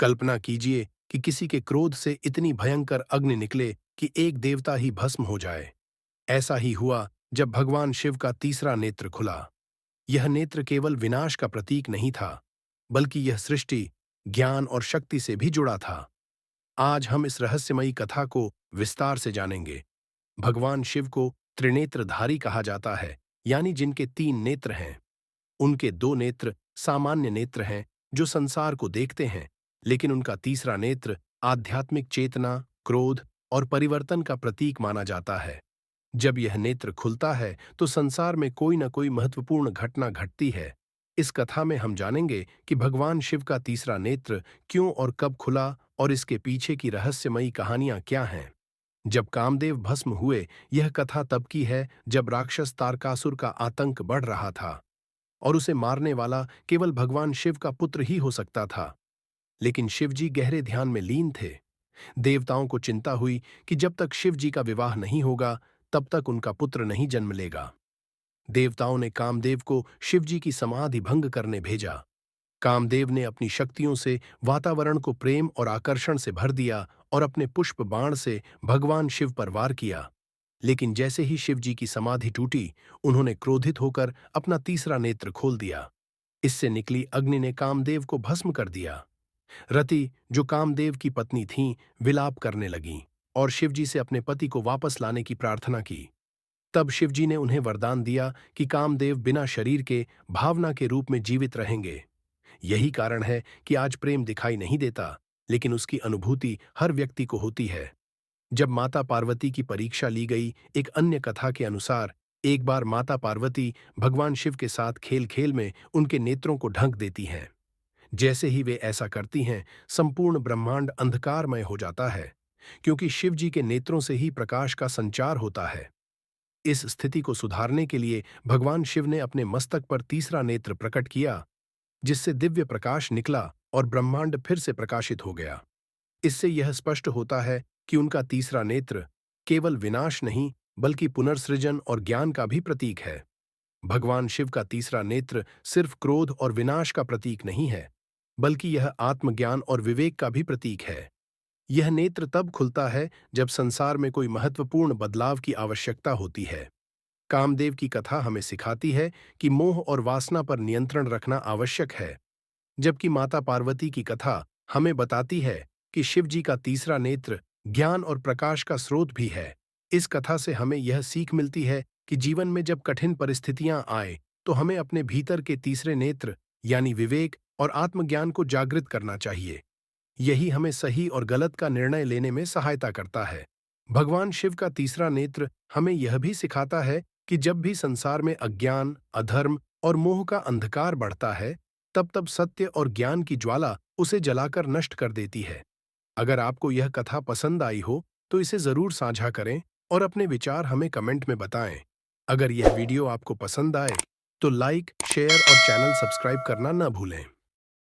कल्पना कीजिए कि किसी के क्रोध से इतनी भयंकर अग्नि निकले कि एक देवता ही भस्म हो जाए। ऐसा ही हुआ जब भगवान शिव का तीसरा नेत्र खुला। यह नेत्र केवल विनाश का प्रतीक नहीं था, बल्कि यह सृष्टि, ज्ञान और शक्ति से भी जुड़ा था। आज हम इस रहस्यमयी कथा को विस्तार से जानेंगे। भगवान शिव को त्रिनेत्रधारी कहा जाता है, यानी जिनके तीन नेत्र हैं। उनके दो नेत्र सामान्य नेत्र हैं जो संसार को देखते हैं, लेकिन उनका तीसरा नेत्र आध्यात्मिक चेतना, क्रोध और परिवर्तन का प्रतीक माना जाता है। जब यह नेत्र खुलता है तो संसार में कोई न कोई महत्वपूर्ण घटना घटती है। इस कथा में हम जानेंगे कि भगवान शिव का तीसरा नेत्र क्यों और कब खुला और इसके पीछे की रहस्यमयी कहानियां क्या हैं। जब कामदेव भस्म हुए, यह कथा तब की है जब राक्षस तारकासुर का आतंक बढ़ रहा था और उसे मारने वाला केवल भगवान शिव का पुत्र ही हो सकता था। लेकिन शिवजी गहरे ध्यान में लीन थे। देवताओं को चिंता हुई कि जब तक शिवजी का विवाह नहीं होगा, तब तक उनका पुत्र नहीं जन्म लेगा। देवताओं ने कामदेव को शिवजी की समाधि भंग करने भेजा। कामदेव ने अपनी शक्तियों से वातावरण को प्रेम और आकर्षण से भर दिया और अपने पुष्प बाण से भगवान शिव पर वार किया। लेकिन जैसे ही शिवजी की समाधि टूटी, उन्होंने क्रोधित होकर अपना तीसरा नेत्र खोल दिया। इससे निकली अग्नि ने कामदेव को भस्म कर दिया। रति, जो कामदेव की पत्नी थीं, विलाप करने लगीं और शिवजी से अपने पति को वापस लाने की प्रार्थना की। तब शिवजी ने उन्हें वरदान दिया कि कामदेव बिना शरीर के भावना के रूप में जीवित रहेंगे। यही कारण है कि आज प्रेम दिखाई नहीं देता, लेकिन उसकी अनुभूति हर व्यक्ति को होती है। जब माता पार्वती की परीक्षा ली गई, एक अन्य कथा के अनुसार एक बार माता पार्वती भगवान शिव के साथ खेल खेल में उनके नेत्रों को ढक देती हैं। जैसे ही वे ऐसा करती हैं, संपूर्ण ब्रह्मांड अंधकारमय हो जाता है, क्योंकि शिव जी के नेत्रों से ही प्रकाश का संचार होता है। इस स्थिति को सुधारने के लिए भगवान शिव ने अपने मस्तक पर तीसरा नेत्र प्रकट किया, जिससे दिव्य प्रकाश निकला और ब्रह्मांड फिर से प्रकाशित हो गया। इससे यह स्पष्ट होता है कि उनका तीसरा नेत्र केवल विनाश नहीं, बल्कि पुनर्सृजन और ज्ञान का भी प्रतीक है। भगवान शिव का तीसरा नेत्र सिर्फ क्रोध और विनाश का प्रतीक नहीं है, बल्कि यह आत्मज्ञान और विवेक का भी प्रतीक है। यह नेत्र तब खुलता है जब संसार में कोई महत्वपूर्ण बदलाव की आवश्यकता होती है। कामदेव की कथा हमें सिखाती है कि मोह और वासना पर नियंत्रण रखना आवश्यक है, जबकि माता पार्वती की कथा हमें बताती है कि शिव जी का तीसरा नेत्र ज्ञान और प्रकाश का स्रोत भी है। इस कथा से हमें यह सीख मिलती है कि जीवन में जब कठिन परिस्थितियां आए, तो हमें अपने भीतर के तीसरे नेत्र यानी विवेक और आत्मज्ञान को जागृत करना चाहिए। यही हमें सही और गलत का निर्णय लेने में सहायता करता है। भगवान शिव का तीसरा नेत्र हमें यह भी सिखाता है कि जब भी संसार में अज्ञान, अधर्म और मोह का अंधकार बढ़ता है, तब तब सत्य और ज्ञान की ज्वाला उसे जलाकर नष्ट कर देती है। अगर आपको यह कथा पसंद आई हो, तो इसे जरूर साझा करें और अपने विचार हमें कमेंट में बताएं। अगर यह वीडियो आपको पसंद आए, तो लाइक, शेयर और चैनल सब्सक्राइब करना न भूलें।